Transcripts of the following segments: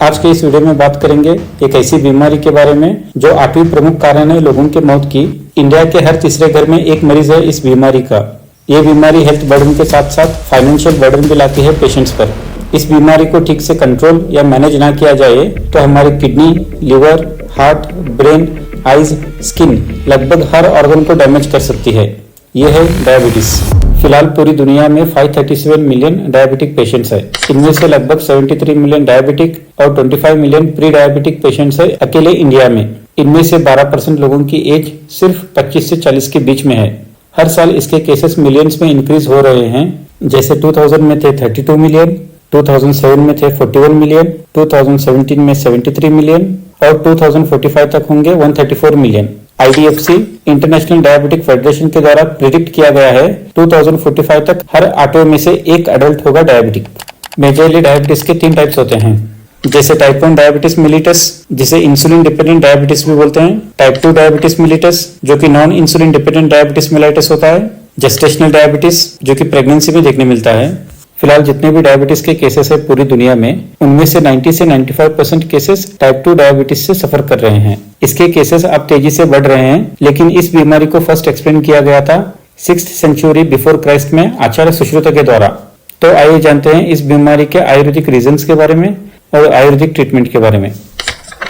आज के इस वीडियो में बात करेंगे एक ऐसी बीमारी के बारे में जो 8वीं प्रमुख कारण है लोगों के मौत की। इंडिया के हर तीसरे घर में एक मरीज है इस बीमारी का। ये बीमारी हेल्थ बर्डन के साथ साथ फाइनेंशियल बर्डन भी लाती है पेशेंट्स पर। इस बीमारी को ठीक से कंट्रोल या मैनेज ना किया जाए तो हमारी kidney, liver, heart, brain, eyes, skin लगभग हर ऑर्गन को डैमेज कर सकती है। यह है डायबिटीज। फिलहाल पूरी दुनिया में 537 मिलियन डायबिटिक पेशेंट्स है। इनमें से लगभग 73 मिलियन डायबिटिक और 25 मिलियन प्री डायबिटिक पेशेंट्स है अकेले इंडिया में। इनमें से 12% लोगों की एज सिर्फ 25 से 40 के बीच में है। हर साल इसके केसेस मिलियंस में इंक्रीज हो रहे हैं। जैसे 2000 में थे 32 मिलियन, 2007 में थे 41 मिलियन, 2017 में 73 मिलियन और 2045 तक होंगे 134 million. IDFC international diabetic federation के द्वारा प्रिडिक्ट किया गया है 2045 तक हर 8 में से एक अडल्ट होगा डायबिटिक। मेजरली डायबिटीज के 3 टाइप्स होते हैं, जैसे टाइप 1 डायबिटीज मिलिटस जिसे इंसुलिन डिपेंडेंट डायबिटीज भी बोलते हैं, टाइप 2 डायबिटीज मिलिटस जो कि non insulin dependent diabetes mellitus होता है, जेस्टेशनल डायबिटीज जो कि प्रेगनेंसी में देखने मिलता है। फिलहाल जितने भी डायबिटीज के केसेस है पूरी दुनिया में, उनमें से 90 से 95% केसेस टाइप 2 डायबिटीज से सफर कर रहे हैं। इसके केसेस अब तेजी से बढ़ रहे हैं, लेकिन इस बीमारी को फर्स्ट एक्सप्लेन किया गया था 6th सेंचुरी बिफोर क्राइस्ट में आचार्य सुश्रुत के द्वारा। तो आइए जानते हैं इस बीमारी के आयुर्वेदिक रीजंस के बारे में और आयुर्वेदिक ट्रीटमेंट के बारे में।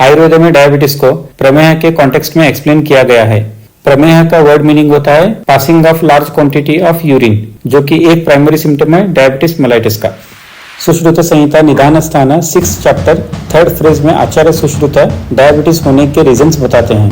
आयुर्वेद में डायबिटीज को प्रमेह के कॉन्टेक्स्ट में एक्सप्लेन किया गया है। प्रमेह का वर्ड मीनिंग होता है passing of large quantity of urine, जो कि एक प्राइमरी सिम्टम है डायबिटीज मेलाइटिस का। सुश्रुत संहिता निदान स्थान 6 चैप्टर 3rd फ्रेज में आचार्य सुश्रुत डायबिटीज होने के रीजंस बताते हैं।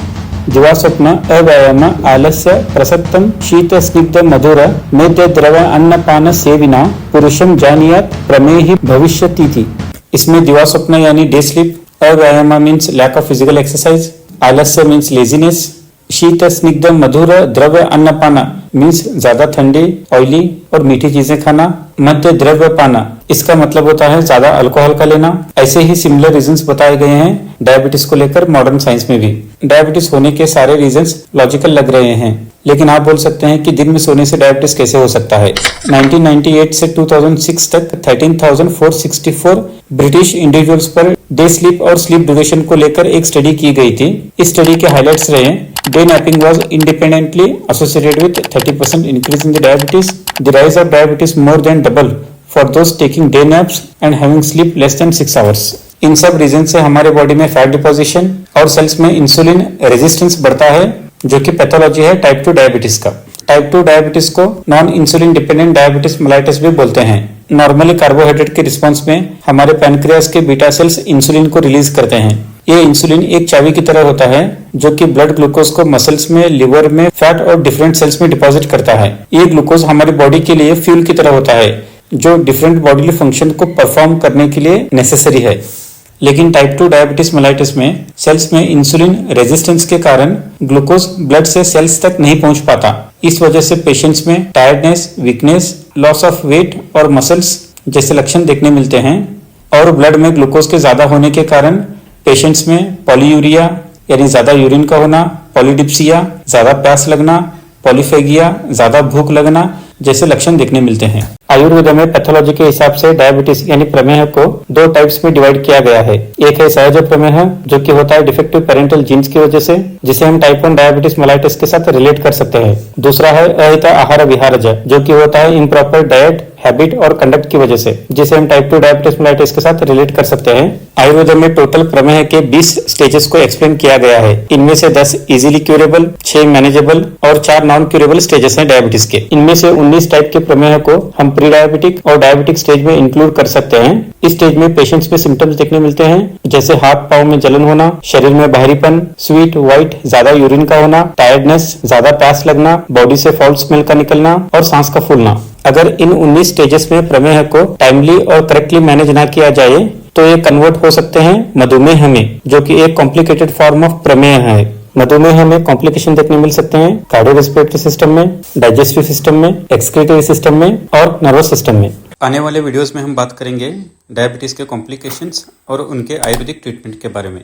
दिवास्वप्न, अव्यायाम, आलस्य, प्रसक्तम, शीत स्निग्ध मधुर, मेद्य द्रव अन्नपान सेविना पुरुषम जानियात प्रमेहि भविष्यति। इसमें दिवास्वप्न यानी डे स्लीप, अव्यायाम means lack of physical exercise, आलस्य मीन्स लेजीनेस, शीत स्निग्ध मधुर द्रव्य अन्नपाना मीन्स ज्यादा ठंडी, ऑयली और मीठी चीजें खाना, मध्य द्रव्य पाना इसका मतलब होता है ज्यादा अल्कोहल का लेना। ऐसे ही सिमिलर रीजंस बताए गए हैं डायबिटीज को लेकर मॉडर्न साइंस में भी। डायबिटीज होने के सारे रीजंस लॉजिकल लग रहे हैं, लेकिन आप बोल सकते हैं कि दिन में सोने से डायबिटीज कैसे हो सकता है। 1998 से 2006 तक 13,464 British individuals per day sleep और स्लीप ड्यूरेशन को लेकर एक स्टडी की गई थी। इस स्टडी के हाइलाइट्स रहे day napping was independently associated with 30% increase in the diabetes, the rise of diabetes more than double for those taking day naps and having sleep less than 6 hours। इन सब reason से हमारे body में fat deposition और sales में insulin resistance बढ़ता है, जो कि पैथोलॉजी है टाइप 2 डायबिटीज का। टाइप 2 डायबिटीज को non insulin dependent diabetes mellitus भी बोलते हैं। नॉर्मली कार्बोहाइड्रेट के रिस्पॉन्स में हमारे पैनक्रियास के बीटा सेल्स इंसुलिन को रिलीज करते हैं। ये इंसुलिन एक चाबी की तरह होता है जो कि ब्लड ग्लूकोज को मसल्स में, लिवर में, फैट और डिफरेंट सेल्स में डिपॉजिट करता है। ये ग्लूकोज हमारी बॉडी के लिए फ्यूल की तरह होता है जो डिफरेंट बॉडीली फंक्शन को परफॉर्म करने के लिए नेसेसरी है। लेकिन टाइप 2 डायबिटीज मेलाइटिस में सेल्स में इंसुलिन रेजिस्टेंस के कारण ग्लूकोज ब्लड से सेल्स तक नहीं पहुंच पाता। इस वजह से पेशेंट्स में tiredness, weakness, loss of weight और मसल्स जैसे लक्षण देखने मिलते हैं। और ब्लड में ग्लूकोज के ज्यादा होने के कारण पेशेंट्स में पॉलीयूरिया यानी ज्यादा यूरिन का होना, पॉलीडिप्सिया ज्यादा प्यास लगना, पॉलीफेगिया ज्यादा भूख लगना जैसे लक्षण देखने मिलते हैं। आयुर्वेद में पैथोलॉजी के हिसाब से डायबिटीज यानी प्रमेह को 2 टाइप्स में डिवाइड किया गया है। एक है सहज प्रमेह जो कि होता है डिफेक्टिव पेरेंटल जीन्स की वजह से, जिसे हम टाइप 1 डायबिटीज मेलाइटिस के साथ रिलेट कर सकते हैं। दूसरा है अहित आहार विहारज जो कि होता है इम्प्रॉपर डाइट, हैबिट और कंडक्ट की वजह से, जिसे हम टाइप 2 डायबिटीज मेलाइटिस के साथ रिलेट कर सकते हैं। आयुर्वेद में टोटल प्रमेह के 20 स्टेजेस को एक्सप्लेन किया गया है। इनमें से 10 इजीली क्यूरेबल, 6 मैनेजेबल और 4 नॉन क्यूरेबल स्टेजेस हैं डायबिटीज के। इनमें से 19 टाइप के प्रमेह को हम प्री डायबिटिक और डायबिटिक स्टेज में इंक्लूड कर सकते हैं। इस स्टेज में पेशेंट्स में सिम्टम्स देखने मिलते हैं, जैसे हाथ पांव में जलन होना, शरीर में भारीपन, स्वीट व्हाइट ज्यादा यूरिन का होना, टायर्डनेस, ज्यादा प्यास लगना, बॉडी से फाउल स्मेल का निकलना और सांस का फूलना। अगर इन 19 स्टेजेस में प्रमेह को टाइमली और करेक्टली मैनेज ना किया जाए तो ये कन्वर्ट हो सकते हैं मधुमेह में, जो कि एक कॉम्प्लिकेटेड फॉर्म ऑफ प्रमेह है। मधुमेह में कॉम्प्लिकेशन देखने मिल सकते हैं कार्डियोरेस्पिरेटरी सिस्टम में, डाइजेस्टिव सिस्टम में, एक्सक्रीटरी सिस्टम में और नर्वस सिस्टम में। आने वाले वीडियोस में हम बात करेंगे डायबिटीज के कॉम्प्लिकेशंस और उनके आयुर्वेदिक ट्रीटमेंट के बारे में।